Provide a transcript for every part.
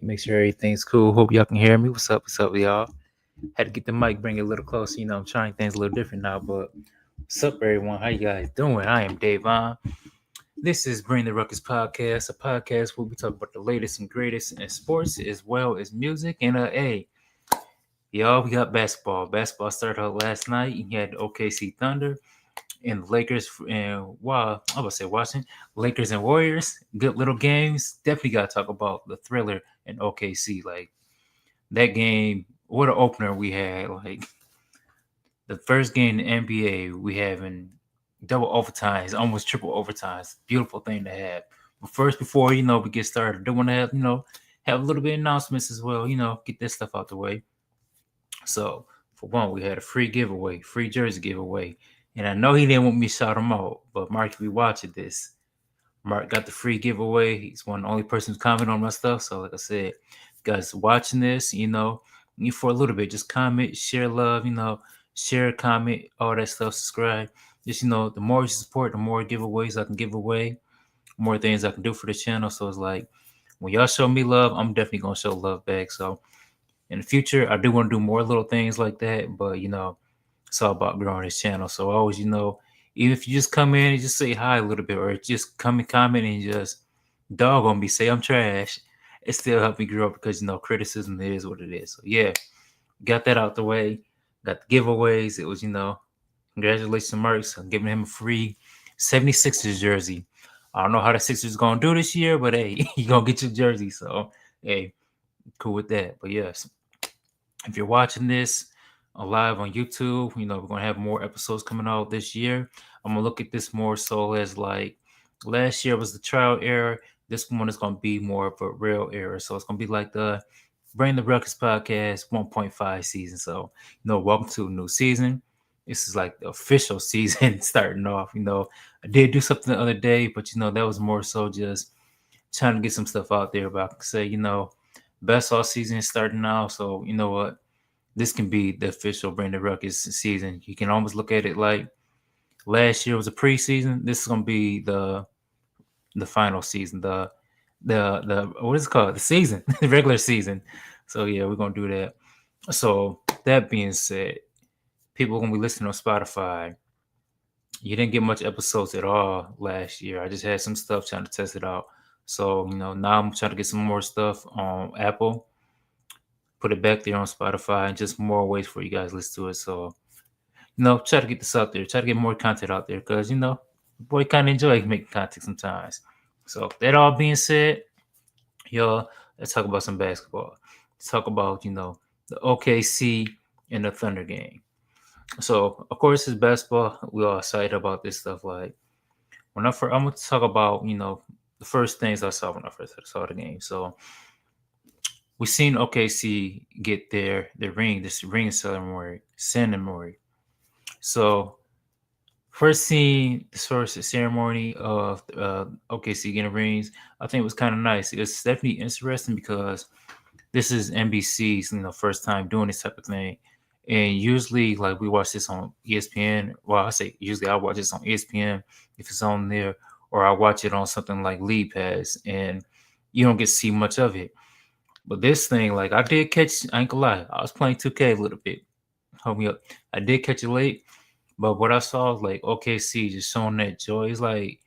Make sure everything's cool. Hope y'all can hear me. What's up, y'all? Had to get the mic, bring it a little closer. I'm trying things a little different now, but what's up, everyone? How you guys doing? I am Dave On. This is Bring the Ruckus Podcast, a podcast where we talk about the latest and greatest in sports as well as music. And hey, y'all, we got basketball. Basketball started out last night. You had the OKC Thunder and the Lakers and I would say Washington, Lakers and Warriors. Good little games. Definitely got to talk about the thriller in OKC. Like that game, what an opener we had. Like the first game in the NBA, we having double overtimes, almost triple overtimes. Beautiful thing to have. But first, before we get started, I do want to have a little bit of announcements as well. Get this stuff out the way. So for one, we had a free giveaway, free jersey giveaway, and I know he didn't want me to shout him out, but Mark, if we watching this, Mark got the free giveaway. He's one of the only person who's commented on my stuff. So like I said, guys watching this, you for a little bit, just comment, share love, share, comment, all that stuff, subscribe. Just the more you support, the more giveaways I can give away, more things I can do for the channel. So it's like when y'all show me love, I'm definitely gonna show love back. So in the future, I do want to do more little things like that, but it's all about growing this channel. So always, even if you just come in and just say hi a little bit, or just come and comment and just dog on me, say I'm trash, it still helped me grow because criticism is what it is. So yeah, got that out the way. Got the giveaways. It was congratulations, Marks, on giving him a free 76ers jersey. I don't know how the Sixers gonna do this year, but hey, you gonna get your jersey. So hey, cool with that. But yes, if you're watching this live on YouTube, we're gonna have more episodes coming out this year. I'm gonna look at this more so as like last year was the trial error. This one is gonna be more of a real error. So it's gonna be like the Bring the Ruckus podcast 1.5 season. So, welcome to a new season. This is like the official season starting off. I did do something the other day, but that was more so just trying to get some stuff out there. But I can say, best all season is starting now. So you know what? This can be the official Bring the Ruckus season. You can almost look at it like last year was a preseason. This is gonna be the final season. The what is it called? The season, the regular season. So yeah, we're gonna do that. So that being said, people are gonna be listening on Spotify. You didn't get much episodes at all last year. I just had some stuff trying to test it out. So now I'm trying to get some more stuff on Apple, put it back there on Spotify, and just more ways for you guys to listen to it. So try to get this out there, try to get more content out there, because boy kind of enjoy making content sometimes. So that all being said, y'all, let's talk about some basketball. Let's talk about the OKC and the Thunder game. So of course it's basketball. We all excited about this stuff. Like I'm gonna talk about the first things I saw when I first saw the game. So we seen OKC get this ring ceremony. So first scene, this first ceremony of OKC getting rings, I think it was kind of nice. It's definitely interesting because this is NBC's first time doing this type of thing, and usually like we watch this on ESPN. Well, I say usually I watch this on ESPN if it's on there, or I watch it on something like League Pass, and you don't get to see much of it. But this thing, like I did catch, I ain't gonna lie, I was playing 2K a little bit. Hold me up. I did catch it late, but what I saw was like OKC just showing that joy. It's like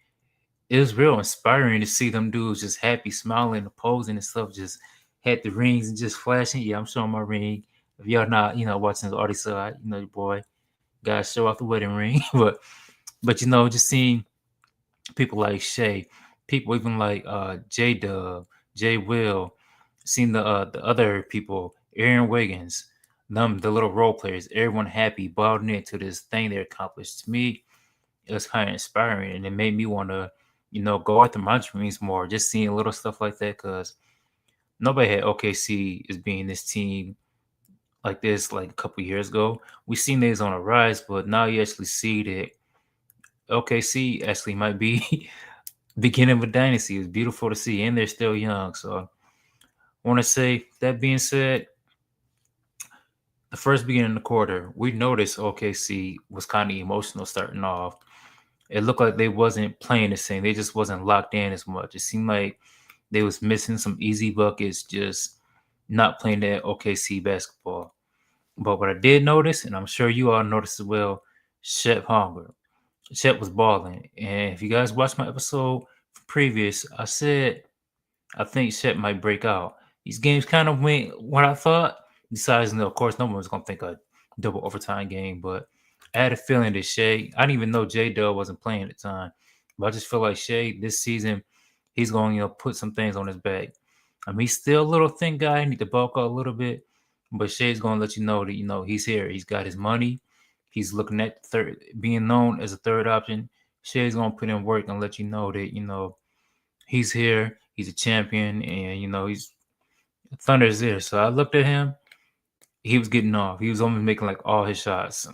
it was real inspiring to see them dudes just happy, smiling, posing and stuff. Just had the rings and just flashing. Yeah, I'm showing my ring. If y'all not, watching the audio side, your boy gotta show off the wedding ring. but just seeing people like Shay, people even like J Dub, J Will, seeing the other people, Aaron Wiggins, the little role players, everyone happy, bought into this thing they accomplished. To me, it was kind of inspiring, and it made me want to, go after my dreams more. Just seeing little stuff like that, because nobody had OKC as being this team like this like a couple years ago. We seen these on a rise, but now you actually see that OKC actually might be beginning of a dynasty. It's beautiful to see, and they're still young. So I want to say that being said, the first beginning of the quarter, we noticed OKC was kind of emotional starting off. It looked like they wasn't playing the same. They just wasn't locked in as much. It seemed like They was missing some easy buckets, just not playing that OKC basketball. But what I did notice, and I'm sure you all noticed as well, Shep Hunger. Shep was balling. And if you guys watched my episode previous, I said I think Shep might break out. These games kind of went what I thought. Besides, of course, no one was gonna think a double overtime game, but I had a feeling that Shea. I didn't even know J Dub wasn't playing at the time, but I just feel like Shea this season, he's going to put some things on his back. I mean, he's still a little thin guy, need to bulk out a little bit, but Shea's going to let you know that he's here. He's got his money. He's looking at third, being known as a third option. Shea's going to put in work and let you know that he's here. He's a champion, and he's Thunder is there. So I looked at him. He was getting off. He was almost making like all his shots.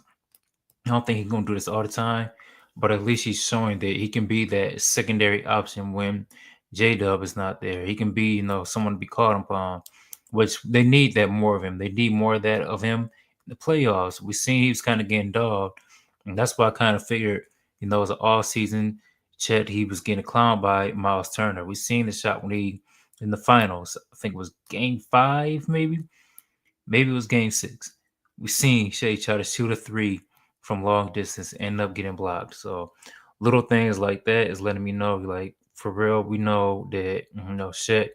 I don't think he's gonna do this all the time, but at least he's showing that he can be that secondary option when J Dub is not there. He can be, someone to be called upon, which they need that more of him. They need more of that of him in the playoffs. We seen he was kind of getting dogged, and that's why I kind of figured, as an all season Chet, he was getting clowned by Miles Turner. We seen the shot when he in the finals. I think it was game 5, maybe it was game 6. We seen Shea try to shoot a three from long distance, end up getting blocked. So little things like that is letting me know, like for real, we know that Shet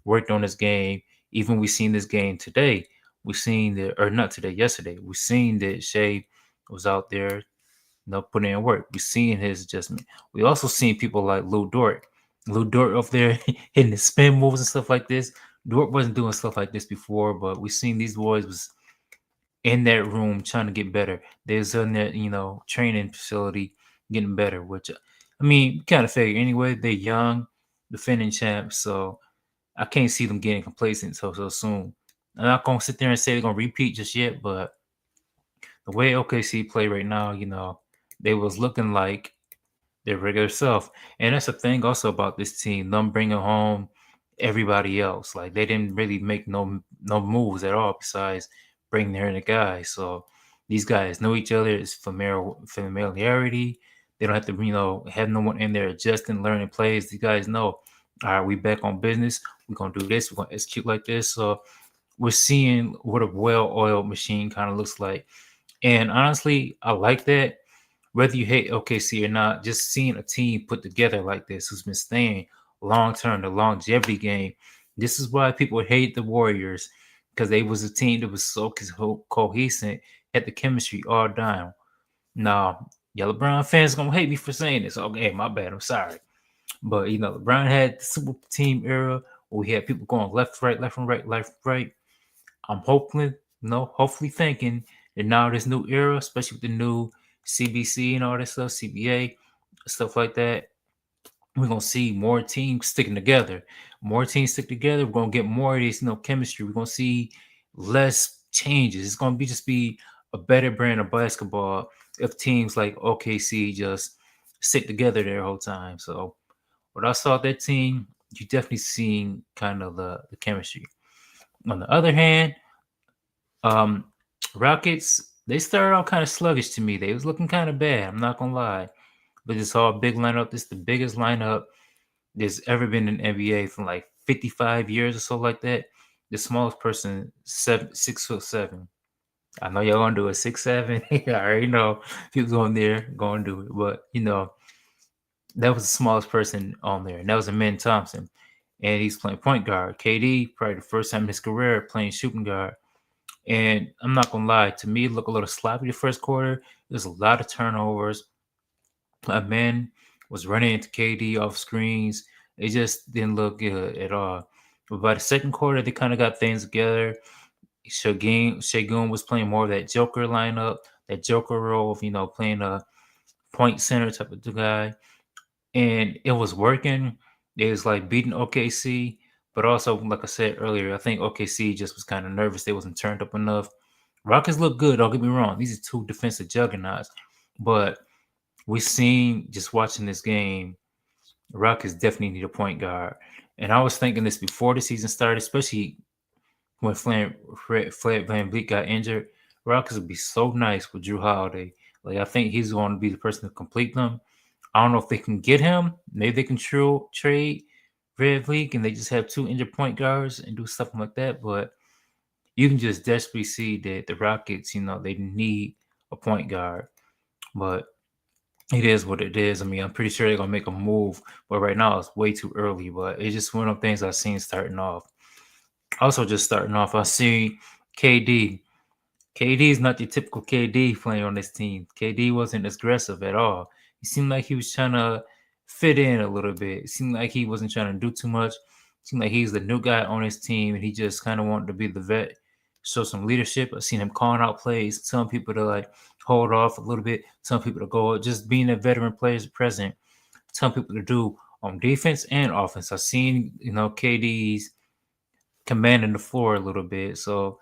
worked on this game. Even we seen this game today. We seen that, or not today, yesterday. We seen that Shea was out there, putting in work. We seen his adjustment. We also seen people like Lou Dort. Lou Dort up there hitting the spin moves and stuff like this. Dort wasn't doing stuff like this before, but we seen these boys was in that room trying to get better. They was in that, training facility getting better, which I mean, kind of figure anyway. They're young, defending champs, so I can't see them getting complacent so soon. I'm not gonna sit there and say they're gonna repeat just yet, but the way OKC play right now, they was looking like their regular self. And that's the thing also about this team, them bringing home everybody else. Like they didn't really make no moves at all besides bringing in the guys. So these guys know each other. It's familiarity. They don't have to, have no one in there adjusting, learning plays. These guys know, all right, we back on business. We're gonna do this. We're gonna execute like this. So we're seeing what a well-oiled machine kind of looks like. And honestly, I like that. Whether you hate OKC or not, just seeing a team put together like this who's been staying long term, the longevity game. This is why people hate the Warriors, because they was a team that was so cohesive, had the chemistry all down. Now, y'all LeBron fans gonna hate me for saying this. Okay, my bad. I'm sorry. But LeBron had the super team era where we had people going left, right, left, and right, left, right. I'm hoping, hopefully thinking that now this new era, especially with the new CBC and all that stuff, CBA, stuff like that, we're gonna see more teams sticking together. More teams stick together. We're gonna get more of this, chemistry. We're gonna see less changes. It's gonna be a better brand of basketball if teams like OKC just stick together their whole time. So when I saw that team, you definitely seen kind of the chemistry. On the other hand, um, Rockets, they started out kind of sluggish to me. They was looking kind of bad. I'm not gonna lie. But this all big lineup. This is the biggest lineup there's ever been in NBA from like 55 years or so like that. The smallest person, 6'7". I know y'all gonna do it 6'7". I already know people going there gonna do it, but that was the smallest person on there, and that was Amin Thompson, and he's playing point guard. KD, probably the first time in his career playing shooting guard. And I'm not gonna lie, to me, it looked a little sloppy the first quarter. There's a lot of turnovers. A man was running into KD off screens. It just didn't look good at all. But by the second quarter, they kind of got things together. Shagun was playing more of that Joker lineup, that Joker role of playing a point center type of guy, and it was working. It was like beating OKC, but also like I said earlier, I think OKC just was kind of nervous. They wasn't turned up enough. Rockets look good. Don't get me wrong; these are two defensive juggernauts, but we seen just watching this game, Rockets definitely need a point guard. And I was thinking this before the season started, especially when Fred Van Vliet got injured. Rockets would be so nice with Drew Holiday. Like I think he's going to be the person to complete them. I don't know if they can get him. Maybe they can trade. Red League and they just have two injured point guards and do something like that. But you can just desperately see that the Rockets, they need a point guard. But it is what it is. I mean, I'm pretty sure they're gonna make a move, but right now it's way too early. But it's just one of the things I've seen starting off. Also, just starting off, I see KD. KD is not the typical KD playing on this team. KD wasn't as aggressive at all. He seemed like he was trying to fit in a little bit. It seemed like he wasn't trying to do too much. It seemed like he's the new guy on his team, and he just kind of wanted to be the vet, show some leadership. I've seen him calling out plays, telling people to like hold off a little bit, telling people to go, just being a veteran player's present, telling people to do on defense and offense. I've seen, KD's commanding the floor a little bit. So,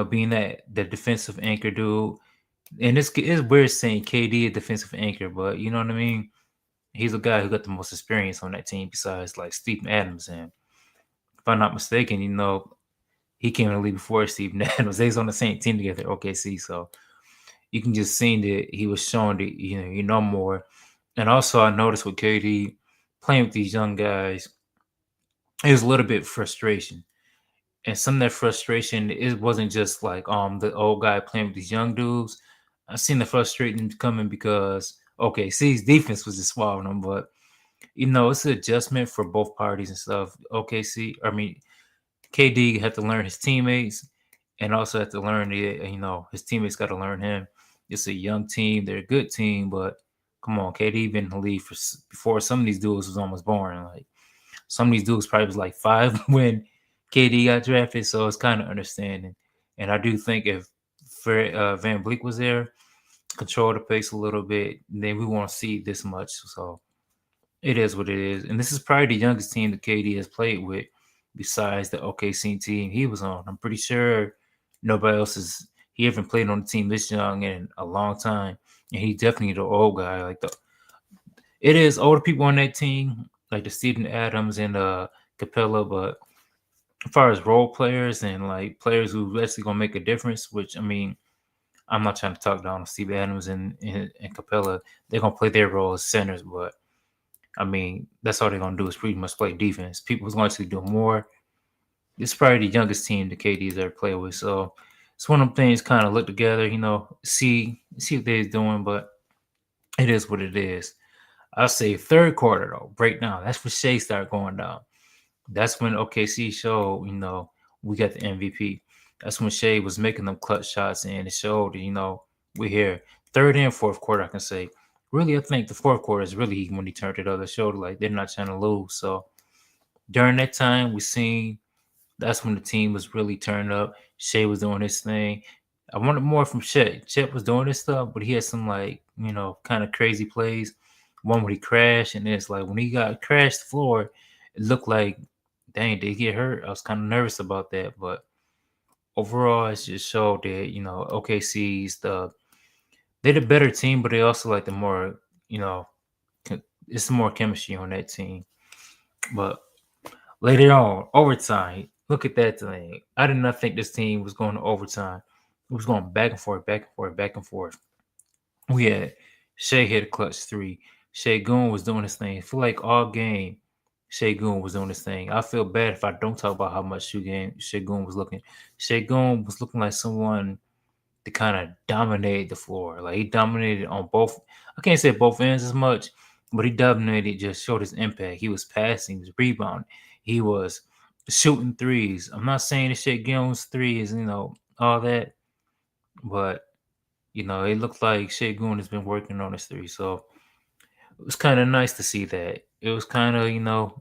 being that the defensive anchor dude, and it's weird saying KD a defensive anchor, but you know what I mean. He's a guy who got the most experience on that team besides like Steven Adams, and if I'm not mistaken, he came in the league before Steven Adams. They was on the same team together, OKC. So you can just see that he was showing that more. And also, I noticed with KD playing with these young guys, it was a little bit frustration. And some of that frustration, it wasn't just like the old guy playing with these young dudes. I seen the frustration coming because OKC's defense was just swallowing them, but it's an adjustment for both parties and stuff. KD had to learn his teammates, and also had to learn his teammates got to learn him. It's a young team, they're a good team, but come on, KD been in the league before some of these dudes was almost born. Like some of these dudes probably was like 5 when KD got drafted, so it's kind of understanding. And I do think if Van Bleek was there, control the pace a little bit, then we won't see this much. So it is what it is. And this is probably the youngest team that KD has played with, besides the OKC team he was on. I'm pretty sure nobody else is. He haven't played on a team this young in a long time, and he's definitely the old guy. It is older people on that team, like the Steven Adams and Capella, but as far as role players and like players who actually gonna make a difference, which I mean, I'm not trying to talk down on Steve Adams and Capella. They're gonna play their role as centers, but I mean, that's all they're gonna do is pretty much play defense. People who's going to do more. It's probably the youngest team the KD's ever played with, so it's one of them things. Kind of look together, see what they're doing, but it is what it is. I'll say third quarter though, breakdown. That's when Shea started going down. That's when OKC showed, we got the MVP. That's when Shea was making them clutch shots, and it showed, we're here. Third and fourth quarter, I can say. Really, I think the fourth quarter is really when he turned it up. It showed like they're not trying to lose. So during that time, we seen that's when the team was really turned up. Shea was doing his thing. I wanted more from Chet. Chet was doing his stuff, but he had some like, kind of crazy plays. One where he crashed, and it's like when he got crashed the floor, it looked like, dang, did he get hurt? I was kind of nervous about that, but overall, it just showed that OKC's they're the better team, but they also like the more it's more chemistry on that team. But later on, overtime. Look at that thing. I did not think this team was going to overtime. It was going back and forth, back and forth, back and forth. We had Shea hit a clutch three. Şengün was doing his thing. I feel like all game, Şengün was doing his thing. I feel bad if I don't talk about how much Şengün was looking. Şengün was looking like someone to kind of dominate the floor. Like he dominated on both. I can't say both ends as much, but he dominated. Just showed his impact. He was passing, he was rebounding, he was shooting threes. I'm not saying that Şengün's three is all that, but it looked like Şengün has been working on his three. So it was kind of nice to see that. It was kind of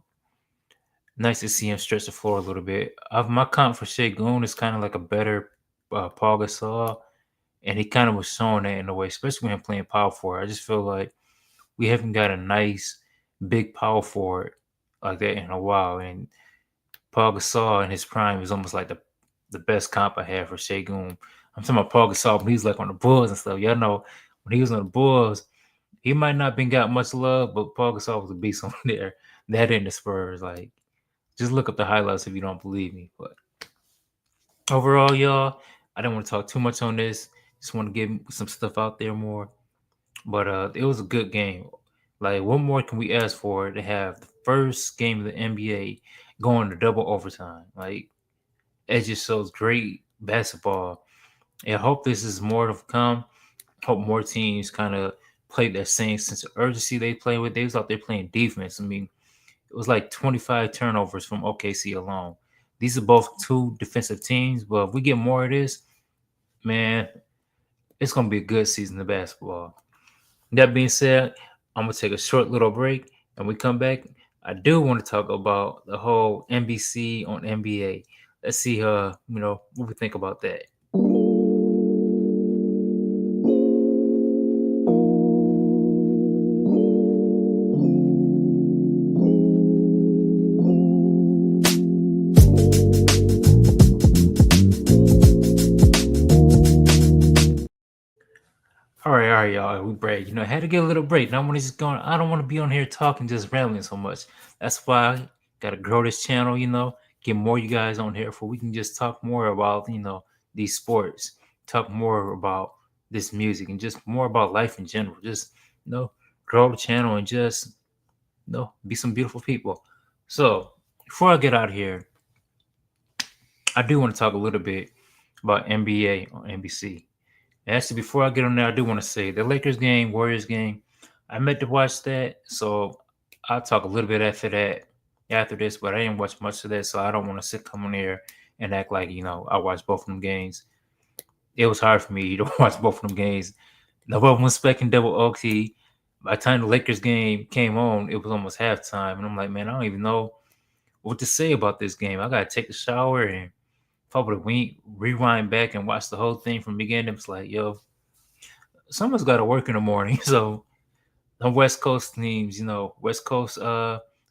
nice to see him stretch the floor a little bit. My comp for Şengün is kind of like a better Paul Gasol. And he kind of was showing that in a way, especially when playing power forward. I just feel like we haven't got a nice big power forward like that in a while. And Paul Gasol in his prime is almost like the best comp I have for Şengün. I'm talking about Paul Gasol when he's like on the Bulls and stuff. Y'all know when he was on the Bulls, he might not been got much love, but Paul Gasol was a beast on there. That in the Spurs. Like, just look up the highlights if you don't believe me. But overall, y'all, I didn't want to talk too much on this. Just want to get some stuff out there more. But it was a good game. Like, what more can we ask for to have first game of the NBA going to double overtime. Like it just shows great basketball. And I hope this is more to come. Hope more teams kind of play that same sense of urgency they play with. They was out there playing defense. I mean, it was like 25 turnovers from OKC alone. These are both two defensive teams, but if we get more of this, man, it's gonna be a good season of basketball. That being said, I'm gonna take a short little break, and we come back. I do want to talk about the whole NBC on NBA. Let's see, what we think about that. All right, y'all. We break. I had to get a little break. And I want to just going. I don't want to be on here talking, just rambling so much. That's why I got to grow this channel. Get more you guys on here for we can just talk more about these sports, talk more about this music, and just more about life in general. Just grow the channel and just be some beautiful people. So before I get out of here, I do want to talk a little bit about NBA on NBC. Actually, before I get on there, I do want to say the Lakers game, Warriors game. I meant to watch that, so I'll talk a little bit after that, after this. But I didn't watch much of that, so I don't want to come on there and act like I watched both of them games. It was hard for me to watch both of them games. Nobody was expecting double OT. By the time the Lakers game came on, it was almost halftime, and I'm like, man, I don't even know what to say about this game. I gotta take a shower and probably rewind back and watch the whole thing from the beginning. It's like, yo, someone's got to work in the morning. So the West Coast teams, West Coast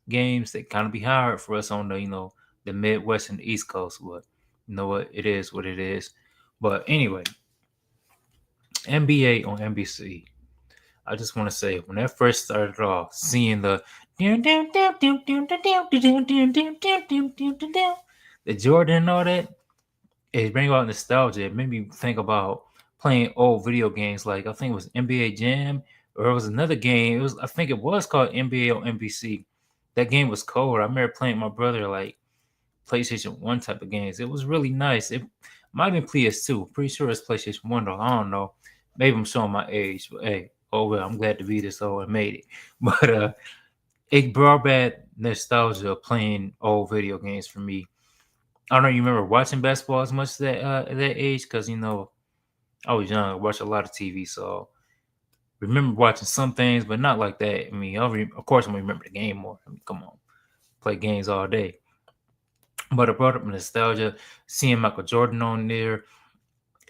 games, they kind of be hard for us on the Midwest and the East Coast. But you know what? It is what it is. But anyway, NBA on NBC. I just want to say when that first started off, seeing the Jordan and all that, it bring about nostalgia. It made me think about playing old video games. Like I think it was NBA Jam, or it was another game. I think it was called NBA on NBC. That game was cold. I remember playing with my brother like PlayStation 1 type of games. It was really nice. It might have been PS2. Pretty sure it's PlayStation 1 though. I don't know. Maybe I'm showing my age, but hey, oh well, I'm glad to be this old and made it. But it brought back nostalgia of playing old video games for me. I don't know. You remember watching basketball as much at that age? Because I was young. I watched a lot of TV, so remember watching some things, but not like that. I mean, of course, I remember the game more. I mean, come on, play games all day. But it brought up nostalgia. Seeing Michael Jordan on there,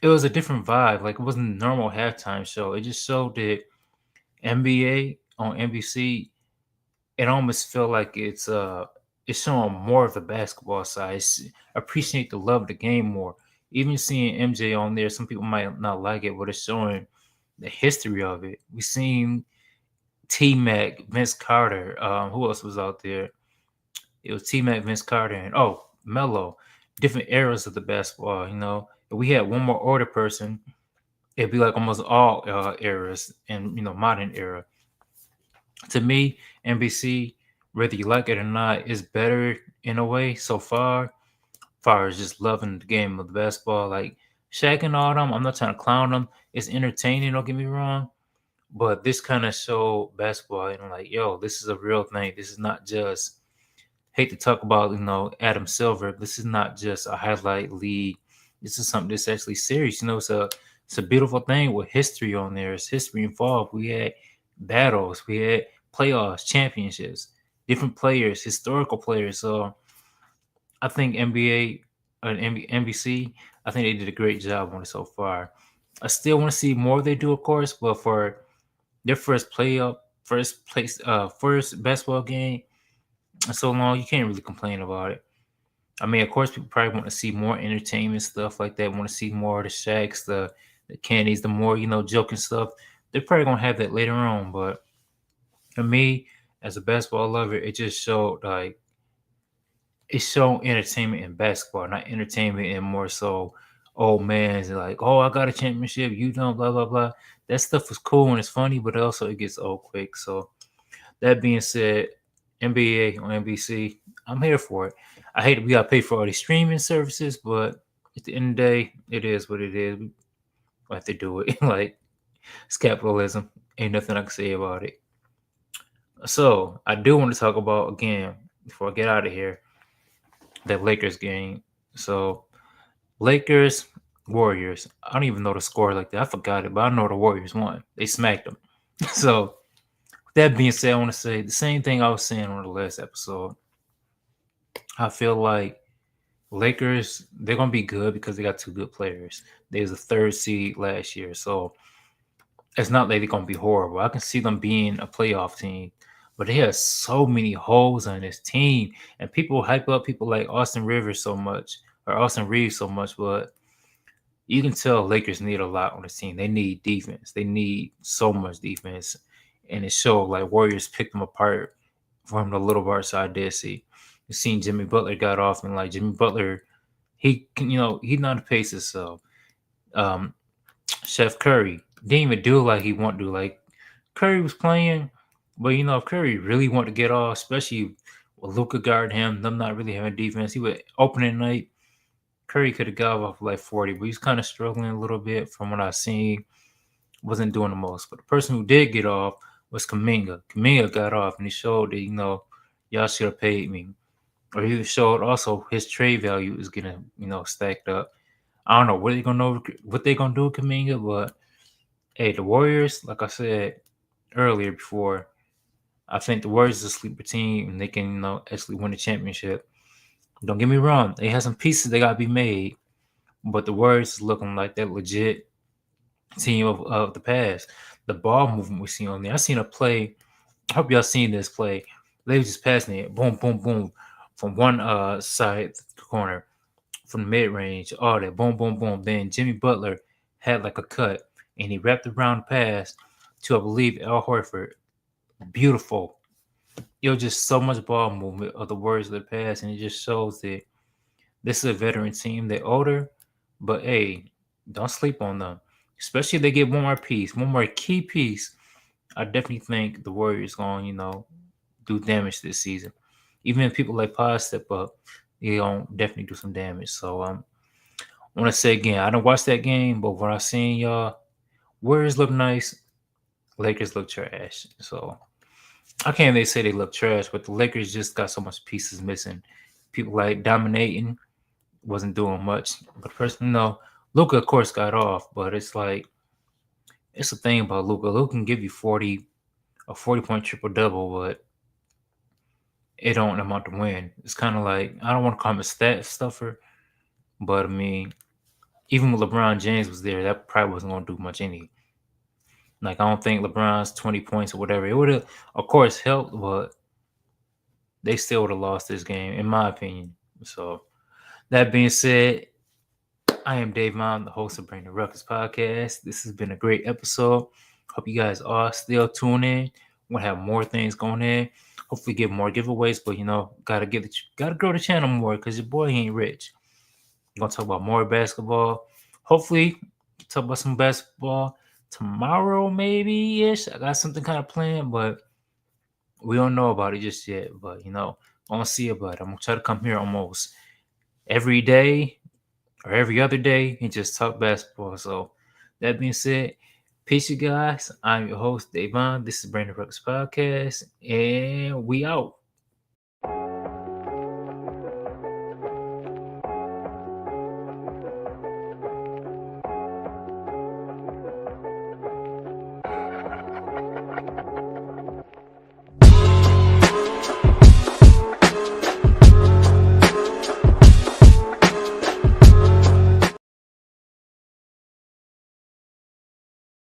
it was a different vibe. Like it wasn't a normal halftime show. It just showed that NBA on NBC. It almost felt like it's showing more of the basketball side. Appreciate the love of the game more. Even seeing MJ on there, some people might not like it, but it's showing the history of it. We seen T Mac, Vince Carter. Who else was out there? It was T Mac, Vince Carter, and Melo. Different eras of the basketball. If we had one more order person, it'd be like almost all eras and modern era. To me, NBC, whether you like it or not, is better in a way so far. Far as just loving the game of the basketball, like Shaq and all them. I'm not trying to clown them. It's entertaining. Don't get me wrong, but this kind of show basketball, and I'm like, yo, this is a real thing. This is not just hate to talk about Adam Silver. This is not just a highlight league. This is something that's actually serious. It's a beautiful thing with history on there. It's history involved. We had battles. We had playoffs, championships, different players, historical players. So I think NBA and NBC, I think they did a great job on it so far. I still want to see more they do, of course, but for their first first basketball game in so long, you can't really complain about it. I mean, of course, people probably want to see more entertainment stuff like that. Want to see more of the Shaqs, the Kennedys, the more joking stuff. They're probably gonna have that later on. But for me, as a basketball lover, it just showed like it showed entertainment in basketball, not entertainment in more so old man's like, oh, I got a championship, you don't, blah blah blah. That stuff was cool and it's funny, but also it gets old quick. So that being said, NBA on NBC. I'm here for it. I hate that we got to pay for all these streaming services, but at the end of the day, it is what it is. We have to do it. Like, it's capitalism. Ain't nothing I can say about it. So I do want to talk about again before I get out of here that Lakers game. So Lakers Warriors. I don't even know the score like that. I forgot it, but I know the Warriors won. They smacked them. So with that being said, I want to say the same thing I was saying on the last episode. I feel like Lakers, they're gonna be good because they got two good players. They was the third seed last year, so it's not like they're gonna be horrible. I can see them being a playoff team, but they have so many holes on this team, and people hype up people like Austin Rivers so much or Austin Reeves so much, but you can tell Lakers need a lot on this team. They need defense. They need so much defense, and it showed. Like Warriors picked them apart from the little parts I did see. You seen Jimmy Butler got off, and like Jimmy Butler, he can he not the pace himself. Um, Chef Curry didn't even do like he want to do. Like Curry was playing, but if Curry really want to get off, especially with Luca guarding him, them not really having defense, he would opening night. Curry could have got off like 40, but he's kind of struggling a little bit from what I seen. Wasn't doing the most. But the person who did get off was Kaminga. Kaminga got off and he showed that, y'all should have paid me. Or he showed also his trade value is getting, stacked up. I don't know what they gonna do with Kaminga, but hey, the Warriors, like I said earlier before, I think the Warriors is a sleeper team and they can, actually win the championship. Don't get me wrong, they have some pieces they gotta be made, but the Warriors is looking like that legit team of the past. The ball movement we see on there. I seen a play. I hope y'all seen this play. They was just passing it, boom, boom, boom, from one side corner, from the mid range, all that, boom, boom, boom. Then Jimmy Butler had like a cut, and he wrapped around the pass to I believe Al Horford. Beautiful. It was just so much ball movement of the words of the pass, and it just shows that this is a veteran team. They're older, but hey, don't sleep on them. Especially if they get one more piece, one more key piece. I definitely think the Warriors going, do damage this season. Even if people like Pod step up, they going definitely do some damage. So I want to say again, I don't watch that game, but what I seen, y'all, Warriors look nice, Lakers look trash. So I can't really say they look trash, but the Lakers just got so much pieces missing. People like dominating wasn't doing much. But personally, no. Luca, of course, got off, but it's like it's the thing about Luca. Luca can give you a 40-point triple double, but it don't amount to win. It's kind of like I don't want to call him a stat stuffer, but I mean, even when LeBron James was there, that probably wasn't going to do much any. Like I don't think LeBron's 20 points or whatever it would have, of course, helped, but they still would have lost this game, in my opinion. So that being said, I am Dave Mom, the host of Bring the Ruckus podcast. This has been a great episode. Hope you guys are still tuning in. We're gonna have more things going in. Hopefully, get more giveaways, but gotta grow the channel more because your boy ain't rich. We're gonna talk about more basketball. Hopefully, talk about some basketball tomorrow, maybe ish. I got something kind of planned, but we don't know about it just yet. But I'm gonna see about it. I'm gonna try to come here almost every day or every other day and just talk basketball. So that being said, peace, you guys. I'm your host, Davon. This is Brandon Ruckus Podcast, and we out.